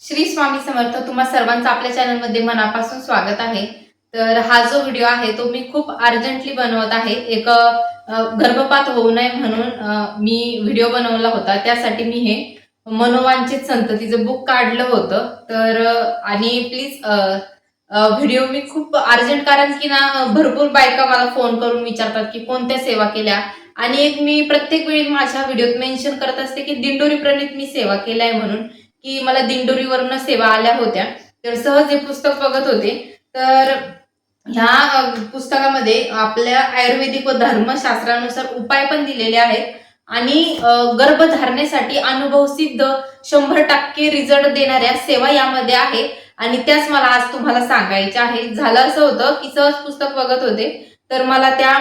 श्री स्वामी समर्थ. तुम्हा सर्वांचं आपल्या चॅनलमध्ये मनापासून स्वागत आहे. तर हा जो व्हिडिओ आहे तो मी खूप अर्जंटली बनवत आहे. एक गर्भपात होऊ नये म्हणून मी व्हिडिओ बनवला होता. त्यासाठी मी हे मनोवांछित संततीचं बुक काढलं होतं. तर आणि प्लीज व्हिडिओ मी खूप अर्जंट, कारण की ना भरपूर बायका मला फोन करून विचारतात की कोणत्या सेवा केल्या. आणि एक मी प्रत्येक वेळी माझ्या व्हिडिओत मेन्शन करत असते की दिंडोरी प्रणित मी सेवा केलाय म्हणून, की मला दिंडोरीवरनं सेवा आल्या होत्या. तर सहज हे पुस्तक बघत होते. तर ह्या पुस्तकामध्ये आपल्या आयुर्वेदिक व धर्मशास्त्रानुसार उपाय पण दिलेले आहेत आणि गर्भधारणेसाठी अनुभवसिद्ध 100% रिझल्ट देणाऱ्या सेवा यामध्ये आहे आणि त्याच मला आज तुम्हाला सांगायच्या आहे. झालं असं होतं की सहज पुस्तक बघत होते, तर मला त्या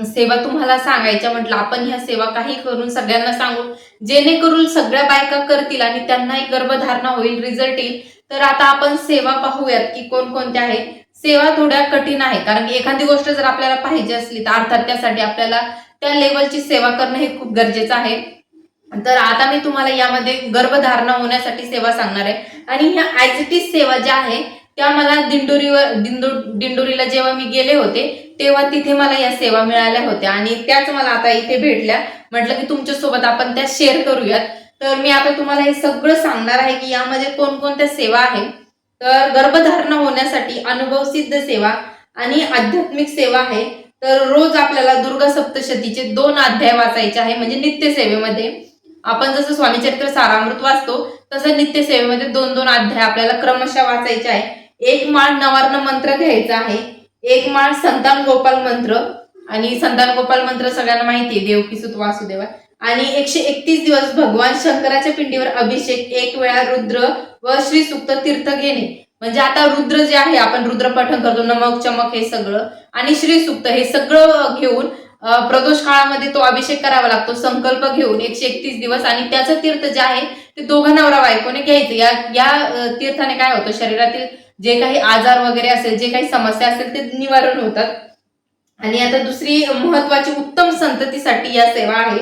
सेवा तुम्हाला सांगायच्या. म्हटलं आपण ह्या सेवा काही करून सगळ्यांना सांगू, जेणेकरून सगळ्या बायका करतील आणि त्यांनाही गर्भधारणा होईल, रिझल्ट येईल. तर आता आपण सेवा पाहूयात की कोणकोणत्या आहे. सेवा थोड्या कठीण आहे, कारण की एखादी गोष्ट जर आपल्याला पाहिजे असली तर अर्थात त्यासाठी आपल्याला त्या लेवलची सेवा करणं हे खूप गरजेचं आहे. तर आता मी तुम्हाला यामध्ये गर्भधारणा होण्यासाठी सेवा सांगणार आहे आणि ह्या ऍज इट इज सेवा ज्या आहे त्या मला दिंडोरीला जेव्हा मी गेले होते तेव्हा तिथे मला या सेवा मिळाल्या होत्या आणि त्याच मला आता इथे भेटल्या. म्हटलं की तुमच्यासोबत आपण त्या शेअर करूयात. तर मी आता तुम्हाला हे सगळं सांगणार आहे की यामध्ये कोणकोणत्या सेवा आहेत. तर गर्भधारणा होण्यासाठी अनुभवसिद्ध सेवा आणि आध्यात्मिक सेवा आहे. तर रोज आपल्याला दुर्गा सप्तशतीचे 2 अध्याय वाचायचे आहे. म्हणजे नित्य सेवेमध्ये आपण जसं स्वामीचरित्र सारामृत वाचतो तसं नित्य सेवेमध्ये 2-2 अध्याय आपल्याला क्रमशः वाचायचे आहे. एक माळ नवार्ण मंत्र घ्यायचा आहे. एक माळ संतान गोपाल मंत्र, आणि संतान गोपाल मंत्र सगळ्यांना माहिती आहे, देवकीसुत वासुदेवा. आणि 131 दिवस भगवान शंकराच्या पिंडीवर अभिषेक, 1 वेळा रुद्र व श्री सुक्त तीर्थ घेणे. म्हणजे आता रुद्र जे आहे, आपण रुद्र पठण करतो, नमक चमक हे सगळं, आणि श्री सुक्त हे सगळं घेऊन प्रदोष काळामध्ये तो अभिषेक करावा लागतो, संकल्प घेऊन 131 दिवस. आणि त्याचं तीर्थ जे आहे ते दोघं नवरा बायकोने घ्यायचं. या तीर्थाने काय होतं, शरीरातील जे काही आजार वगैरे असेल, जे काही समस्या असेल ते निवारण होतात. आणि आता दुसरी महत्वाची उत्तम संततीसाठी या सेवा आहे.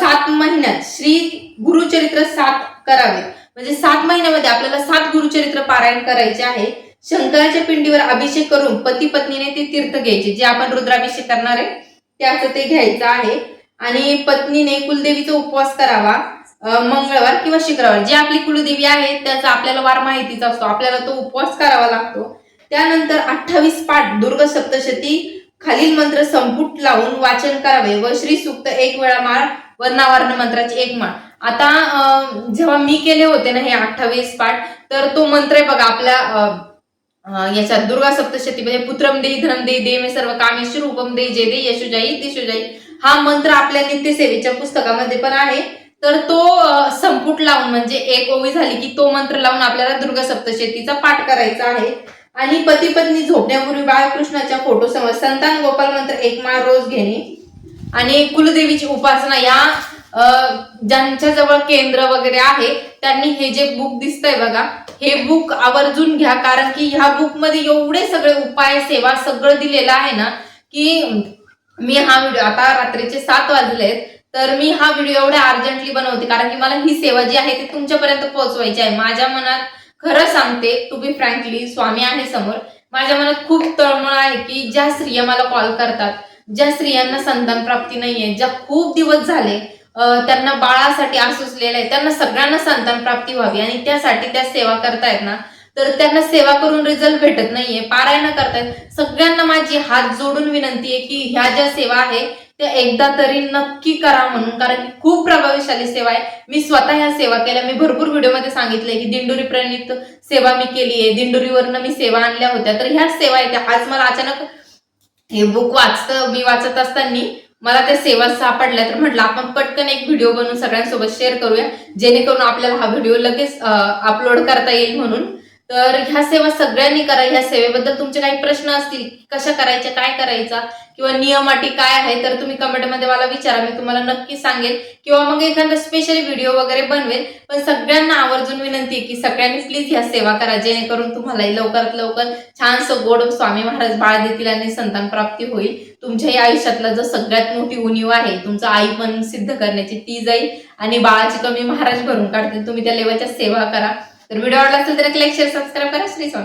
7 महिन्यात श्री गुरुचरित्र 7 करावे. म्हणजे 7 महिन्यामध्ये आपल्याला 7 गुरुचरित्र पारायण करायचे आहे. शंकराच्या पिंडीवर अभिषेक करून पती पत्नीने ते तीर्थ घ्यायचे, जे आपण रुद्राभिषेक करणार आहे त्याचं ते घ्यायचं आहे. आणि पत्नीने कुलदेवीचा उपवास करावा, मंगळवार किंवा शुक्रवार. जी आपली कुलदेवी आहे त्याचा आपल्याला वार माहितीच असतो, आपल्याला तो उपवास करावा लागतो. त्यानंतर 28 पाठ दुर्गा सप्तशती खालील मंत्र संपुट लावून वाचन करावे व श्री सुक्त 1 वेळा माळ व नावार्ण मंत्राची 1 माळ. आता जेव्हा मी केले होते ना हे 28 पाठ, तर तो मंत्र आहे बघा आपल्या याच्यात दुर्गा सप्तशतीमध्ये, पुत्रम देई धनम देई दे मे सर्व कामेश्वर रूपम देई जय देई यशोजाई दिशोजाई. हा मंत्र आपल्या नित्यसेवेच्या पुस्तकामध्ये पण आहे. तर तो संपुट लावून, म्हणजे एक ओवी झाली की तो मंत्र लावून आपल्याला दुर्गा सप्तशतीचा पाठ करायचा आहे. आणि पती पत्नी झोपण्यापूर्वी बाळकृष्णाच्या फोटोसमोर संतान गोपाल मंत्र 1 माळ रोज घेणे. आणि कुलदेवीची उपासना, या ज्यांच्या जवळ केंद्र वगैरे आहे त्यांनी हे जे बुक दिसतंय बघा, हे बुक आवर्जून घ्या, कारण की ह्या बुक मध्ये एवढे सगळे उपाय सेवा सगळं दिलेलं आहे ना, की मी हा व्हिडिओ आता रात्रीचे 7 वाजलेत, तर मी हा व्हिडिओ एवढ्या अर्जंटली बनवते कारण की मला ही सेवा जी आहे ती तुमच्यापर्यंत पोहोचवायची आहे. माझ्या मनात, खरं सांगते टू बी फ्रँकली, स्वामी आहे समोर, माझ्या मनात खूप तळमळ आहे की ज्या स्त्रिया मला कॉल करतात, ज्या स्त्रियांना संतान प्राप्ती नाहीये, ज्या खूप दिवस झाले त्यांना बाळासाठी आसुसलेलं आहे, त्यांना सगळ्यांना संतान प्राप्ती व्हावी आणि त्यासाठी त्या सेवा करतायत ना, तर त्यांना सेवा करून रिझल्ट भेटत नाहीये, पारायण करतायत. सगळ्यांना माझी हात जोडून विनंती आहे की ह्या ज्या सेवा आहे त्या एकदा तरी नक्की करा म्हणून, कारण की खूप प्रभावशाली सेवा आहे. मी स्वतः ह्या सेवा केल्या. मी भरपूर व्हिडिओमध्ये सांगितलंय की दिंडोरी प्रणित सेवा मी केली आहे, दिंडोरीवरनं मी सेवा आणल्या होत्या. तर ह्याच सेवा आहेत. आज मला अचानक हे बुक मी वाचत असताना मला त्या सेवा सापडल्या, तर म्हटलं आपण पटकन एक व्हिडिओ बनवून सगळ्यांसोबत शेअर करूया, जेणेकरून आपल्याला हा व्हिडिओ लगेच अपलोड करता येईल म्हणून. तर ह्या सेवा सगळ्यांनी करा. ह्या सेवेबद्दल तुमचे काही प्रश्न असतील, कशा करायच्या, काय करायचा, किंवा नियम अटी काय आहे, तर तुम्ही कमेंटमध्ये मला विचारा, मी तुम्हाला नक्की सांगेल, किंवा मग एखादा स्पेशल व्हिडिओ वगैरे बनवेल. पण सगळ्यांना आवर्जून विनंती आहे की सगळ्यांनी प्लीज ह्या सेवा करा, जेणेकरून तुम्हाला लवकरात लवकर छानसं गोड स्वामी महाराज बाळ देतील आणि संतान प्राप्ती होईल. तुमच्याही आयुष्यातला जो सगळ्यात मोठी उणीव आहे तुमचं आईपण सिद्ध करण्याची, ती जाईल आणि बाळाची कमी महाराज भरून काढतील. तुम्ही त्या लेवलच्या सेवा करा. तर व्हिडिओ आवडला असेल तर लाईक शेअर सबस्क्राईब करा. श्री स्वामी.